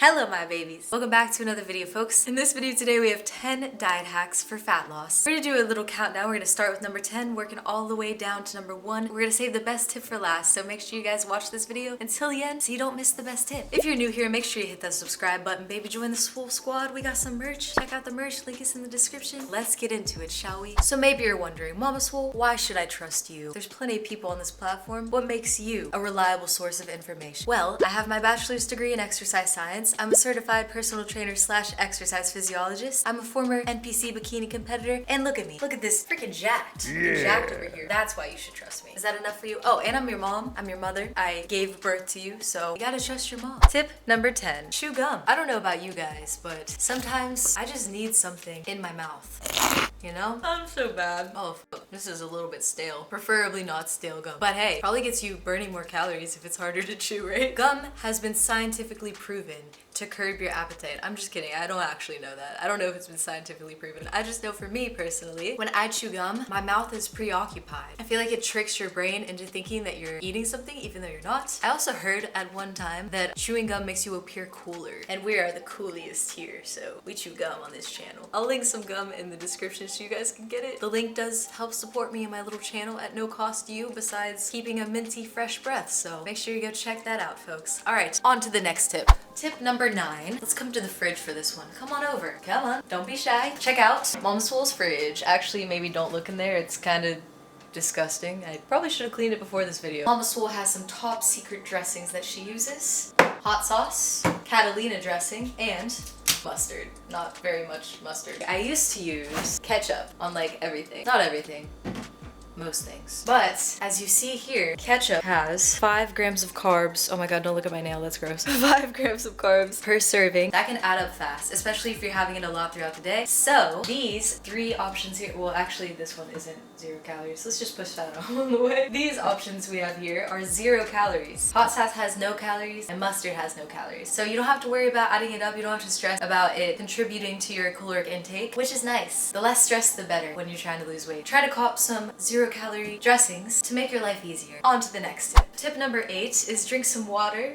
Hello my babies! Welcome back to another video, folks. In this video today we have 10 diet hacks for fat loss. We're gonna do a little countdown. We're gonna start with number 10, working all the way down to number 1. We're gonna save the best tip for last, so make sure you guys watch this video until the end so you don't miss the best tip. If you're new here, make sure you hit that subscribe button, baby. Join the Swole Squad. We got some merch. Check out the merch, link is in the description. Let's get into it, shall we? So maybe you're wondering, Mama Swole, why should I trust you? There's plenty of people on this platform. What makes you a reliable source of information? Well, I have my bachelor's degree in exercise science. I'm a certified personal trainer / exercise physiologist. I'm a former NPC bikini competitor, and look at me. Look at this, freaking jacked. Yeah. Jacked over here. That's why you should trust me. Is that enough for you? Oh, and I'm your mom. I'm your mother. I gave birth to you, so you gotta trust your mom. Tip number 10, chew gum. I don't know about you guys, but sometimes I just need something in my mouth. You know? I'm so bad. Oh, this is a little bit stale. Preferably not stale gum. But hey, probably gets you burning more calories if it's harder to chew, right? Gum has been scientifically proven to curb your appetite. I'm just kidding. I don't actually know that. I don't know if it's been scientifically proven. I just know for me personally, when I chew gum, my mouth is preoccupied. I feel like it tricks your brain into thinking that you're eating something even though you're not. I also heard at one time that chewing gum makes you appear cooler. And we are the coolest here, so we chew gum on this channel. I'll link some gum in the description so you guys can get it. The link does help support me and my little channel at no cost to you besides keeping a minty fresh breath. So make sure you go check that out, folks. All right, on to the next tip. Tip number 9. Let's come to the fridge for this one. Come on over. Come on. Don't be shy. Check out Mama Swole's fridge. Actually, maybe don't look in there. It's kind of disgusting. I probably should have cleaned it before this video. Mama Swole has some top secret dressings that she uses. Hot sauce, Catalina dressing, and mustard. Not very much mustard. I used to use ketchup on like everything. Not everything. Most things. But as you see here, ketchup has 5 grams of carbs. Oh my god, don't look at my nail, that's gross. 5 grams of carbs per serving. That can add up fast, especially if you're having it a lot throughout the day. So these 3 options here, well actually this one isn't 0 calories. Let's just push that on the way. These options we have here are 0 calories. Hot sauce has no calories and mustard has no calories. So you don't have to worry about adding it up. You don't have to stress about it contributing to your caloric intake, which is nice. The less stress, the better when you're trying to lose weight. Try to cop some 0 calorie dressings to make your life easier. On to the next tip. Tip number 8 is drink some water.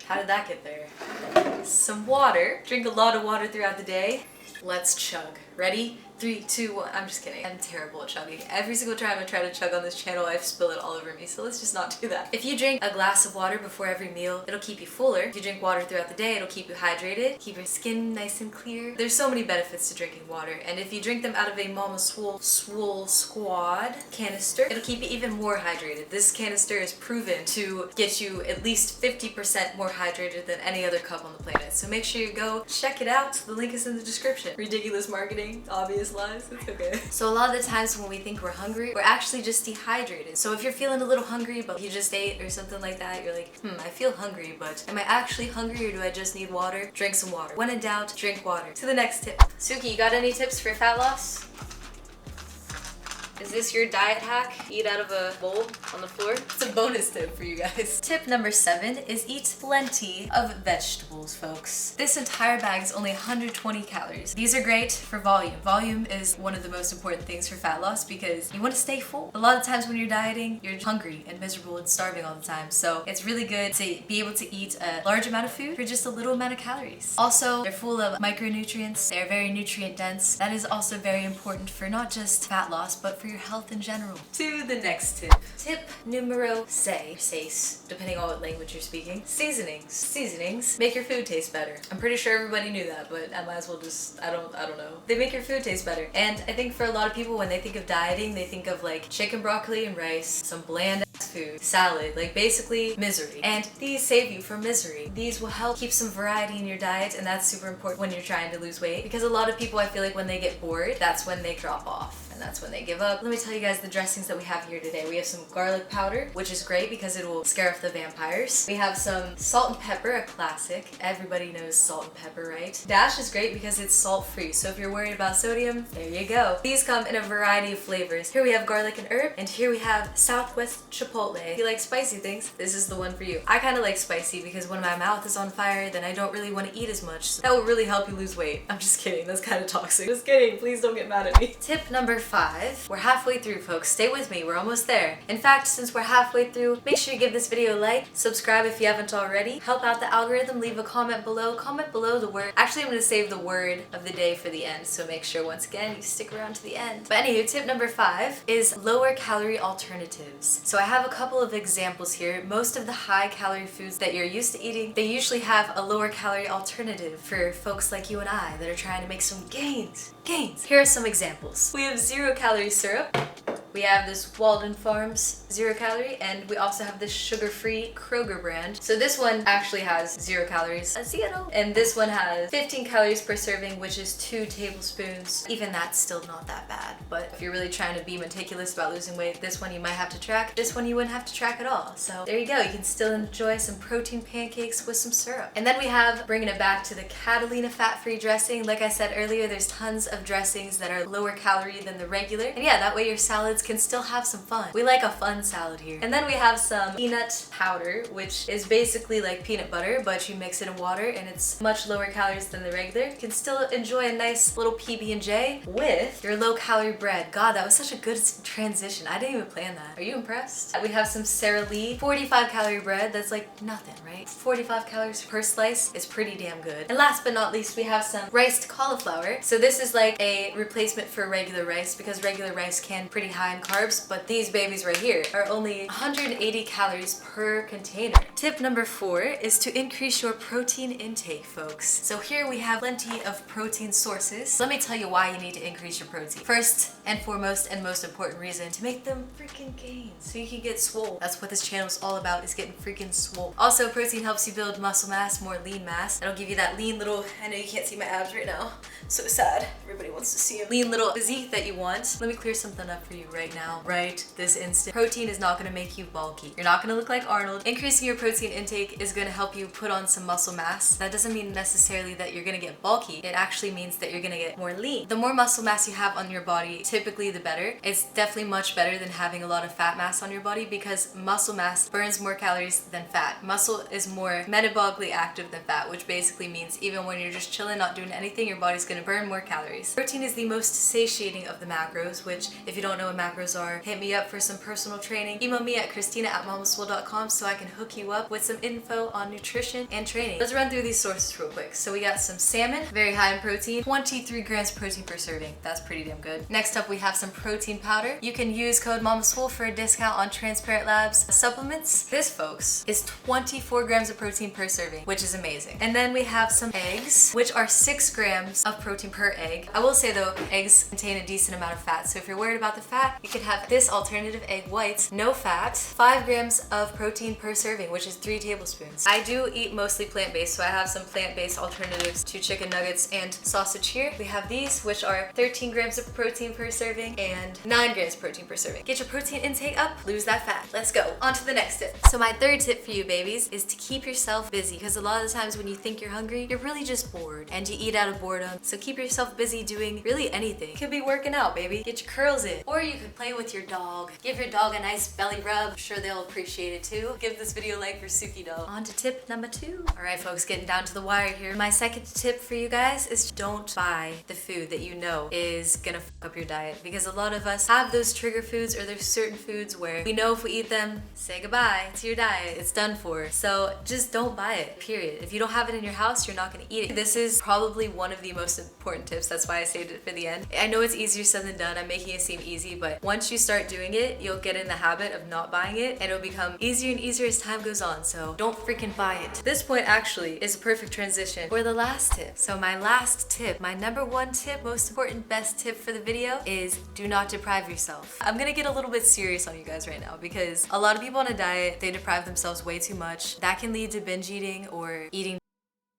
How did that get there? Some water. Drink a lot of water throughout the day. Let's chug. Ready? 3, 2, 1. I'm just kidding. I'm terrible at chugging. Every single time I try to chug on this channel, I spill it all over me. So let's just not do that. If you drink a glass of water before every meal, it'll keep you fuller. If you drink water throughout the day, it'll keep you hydrated, keep your skin nice and clear. There's so many benefits to drinking water. And if you drink them out of a Mama Swole Squad canister, it'll keep you even more hydrated. This canister is proven to get you at least 50% more hydrated than any other cup on the planet. So make sure you go check it out. The link is in the description. Ridiculous marketing, obvious lies, it's okay. So a lot of the times when we think we're hungry, we're actually just dehydrated. So if you're feeling a little hungry but you just ate or something like that, you're like, I feel hungry, but am I actually hungry or do I just need water? Drink some water. When in doubt, drink water. To the next tip. Suki, you got any tips for fat loss? Is this your diet hack? Eat out of a bowl on the floor? It's a bonus tip for you guys. Tip number 7 is eat plenty of vegetables, folks. This entire bag is only 120 calories. These are great for volume. Volume is one of the most important things for fat loss because you want to stay full. A lot of times when you're dieting, you're hungry and miserable and starving all the time. So it's really good to be able to eat a large amount of food for just a little amount of calories. Also, they're full of micronutrients. They're very nutrient dense. That is also very important for not just fat loss, but for your health in general. To the next tip. Tip numero 6, depending on what language you're speaking. Seasonings. Seasonings make your food taste better. I'm pretty sure everybody knew that, but I might as well just, I don't know. They make your food taste better. And I think for a lot of people, when they think of dieting, they think of like chicken, broccoli, and rice, some bland ass food, salad, like basically misery. And these save you from misery. These will help keep some variety in your diet, and that's super important when you're trying to lose weight because a lot of people, I feel like when they get bored, that's when they drop off. And that's when they give up. Let me tell you guys the dressings that we have here today. We have some garlic powder, which is great because it will scare off the vampires. We have some salt and pepper, a classic. Everybody knows salt and pepper, right? Dash is great because it's salt-free, so if you're worried about sodium, there you go. These come in a variety of flavors. Here we have garlic and herb, and here we have Southwest chipotle. If you like spicy things, this is the one for you. I kind of like spicy because when my mouth is on fire, then I don't really want to eat as much. So that will really help you lose weight. I'm just kidding, that's kind of toxic. Just kidding, please don't get mad at me. Tip number 5. We're halfway through, folks. Stay with me, we're almost there. In fact, since we're halfway through, make sure you give this video a like, subscribe if you haven't already, help out the algorithm, leave a comment below the word. Actually, I'm gonna save the word of the day for the end, so make sure once again you stick around to the end. But anywho, tip number 5 is lower calorie alternatives. So I have a couple of examples here. Most of the high calorie foods that you're used to eating, they usually have a lower calorie alternative for folks like you and I that are trying to make some gains. Here are some examples. We have 0 calorie syrup. We have this Walden Farms 0 calorie, and we also have this sugar-free Kroger brand. So this one actually has 0 calories, and this one has 15 calories per serving, which is 2 tablespoons. Even that's still not that bad, but if you're really trying to be meticulous about losing weight, this one you might have to track. This one you wouldn't have to track at all. So there you go, you can still enjoy some protein pancakes with some syrup. And then we have, bringing it back to the Catalina fat-free dressing. Like I said earlier, there's tons of dressings that are lower calorie than the regular. And yeah, that way your salads can still have some fun. We like a fun salad here. And then we have some peanut powder, which is basically like peanut butter, but you mix it in water and it's much lower calories than the regular. You can still enjoy a nice little PB&J with your low calorie bread. God, that was such a good transition. I didn't even plan that. Are you impressed? We have some Sara Lee 45 calorie bread. That's like nothing, right? 45 calories per slice is pretty damn good. And last but not least, we have some riced cauliflower. So this is like a replacement for regular rice because regular rice can be pretty high in carbs, but these babies right here are only 180 calories per container. Tip number 4 is to increase your protein intake, folks. So here we have plenty of protein sources. Let me tell you why you need to increase your protein. First and foremost and most important reason, to make them freaking gains so you can get swole. That's what this channel is all about, is getting freaking swole. Also, protein helps you build muscle mass, more lean mass. It'll give you that lean little, I know you can't see my abs right now, so sad. Everybody wants to see a lean little physique that you want. Let me clear something up for you right now, right this instant. Protein is not going to make you bulky. You're not going to look like Arnold. Increasing your protein intake is going to help you put on some muscle mass. That doesn't mean necessarily that you're going to get bulky. It actually means that you're going to get more lean. The more muscle mass you have on your body, typically the better. It's definitely much better than having a lot of fat mass on your body because muscle mass burns more calories than fat. Muscle is more metabolically active than fat, which basically means even when you're just chilling, not doing anything, your body's going to burn more calories. Protein is the most satiating of the macros, which if you don't know what macros are, hit me up for some personal training. Email me at christina@mamaswole.com so I can hook you up with some info on nutrition and training. Let's run through these sources real quick. So we got some salmon, very high in protein, 23 grams protein per serving. That's pretty damn good. Next up, we have some protein powder. You can use code MamaSwole for a discount on Transparent Labs supplements. This, folks, is 24 grams of protein per serving, which is amazing. And then we have some eggs, which are 6 grams of protein per egg. I will say though, eggs contain a decent amount of fat, so if you're worried about the fat, you could have this alternative egg whites, no fat, 5 grams of protein per serving, which is 3 tablespoons. I do eat mostly plant-based, so I have some plant-based alternatives to chicken nuggets and sausage here. We have these, which are 13 grams of protein per serving and 9 grams of protein per serving. Get your protein intake up, lose that fat. Let's go. On to the next tip. So my third tip for you babies is to keep yourself busy, because a lot of the times when you think you're hungry, you're really just bored and you eat out of boredom. So keep yourself busy doing really anything. It could be working out, baby. Get your curls in. Or you could play with your dog. Give your dog a nice belly rub. I'm sure they'll appreciate it too. Give this video a like for Suki doll. On to tip number 2. Alright folks, getting down to the wire here. My second tip for you guys is don't buy the food that you know is gonna fuck up your diet, because a lot of us have those trigger foods, or there's certain foods where we know if we eat them, say goodbye to your diet. It's done for. So just don't buy it, period. If you don't have it in your house, you're not gonna eat it. This is probably one of the most important tips. That's why I saved it for the end. I know it's easier said than done. I'm making it seem easy, but once you start doing it, you'll get in the habit of not buying it, and it'll become easier and easier as time goes on. So don't freaking buy it. This point actually is a perfect transition for the last tip. So my last tip, my number 1 tip, most important, best tip for the video is do not deprive yourself. I'm gonna get a little bit serious on you guys right now, because a lot of people on a diet, they deprive themselves way too much. That can lead to binge eating or eating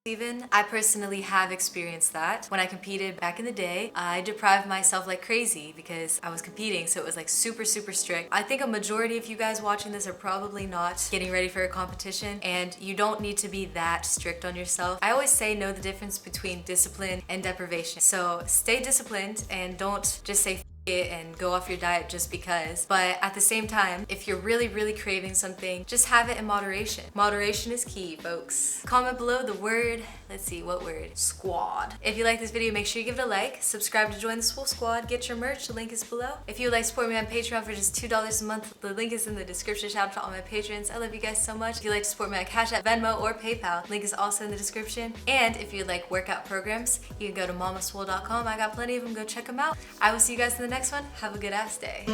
even. I personally have experienced that. When I competed back in the day, I deprived myself like crazy because I was competing, so it was like super strict. I think a majority of you guys watching this are probably not getting ready for a competition, and you don't need to be that strict on yourself. I always say know the difference between discipline and deprivation. So stay disciplined and don't just say and go off your diet just because. But at the same time, if you're really craving something, just have it in moderation. Moderation is key, folks. Comment below the word, let's see, what word? Squad. If you like this video, make sure you give it a like, subscribe to join the Swole Squad, get your merch, the link is below. If you would like to support me on Patreon for just $2 a month, the link is in the description. Shout out to all my patrons. I love you guys so much. If you'd like to support me on Cash App, Venmo, or PayPal, link is also in the description. And if you'd like workout programs, you can go to mamaswole.com. I got plenty of them, go check them out. I will see you guys in the next one. Have a good ass day.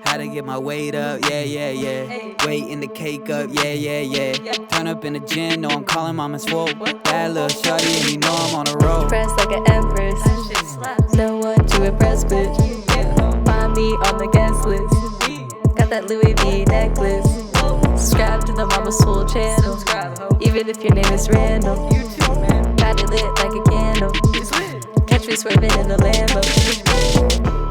How to get my weight up, yeah. Weight in the cake up, yeah. Turn up in the gym, know I'm calling Mama Swole. Bad little shorty and you know I'm on a roll. Press like an empress, no one to impress with. Find me on the guest list, got that Louis V necklace. Subscribe to the Mama Swole channel, even if your name is random. Got it lit like a candle, catch me swerving in the Lambo.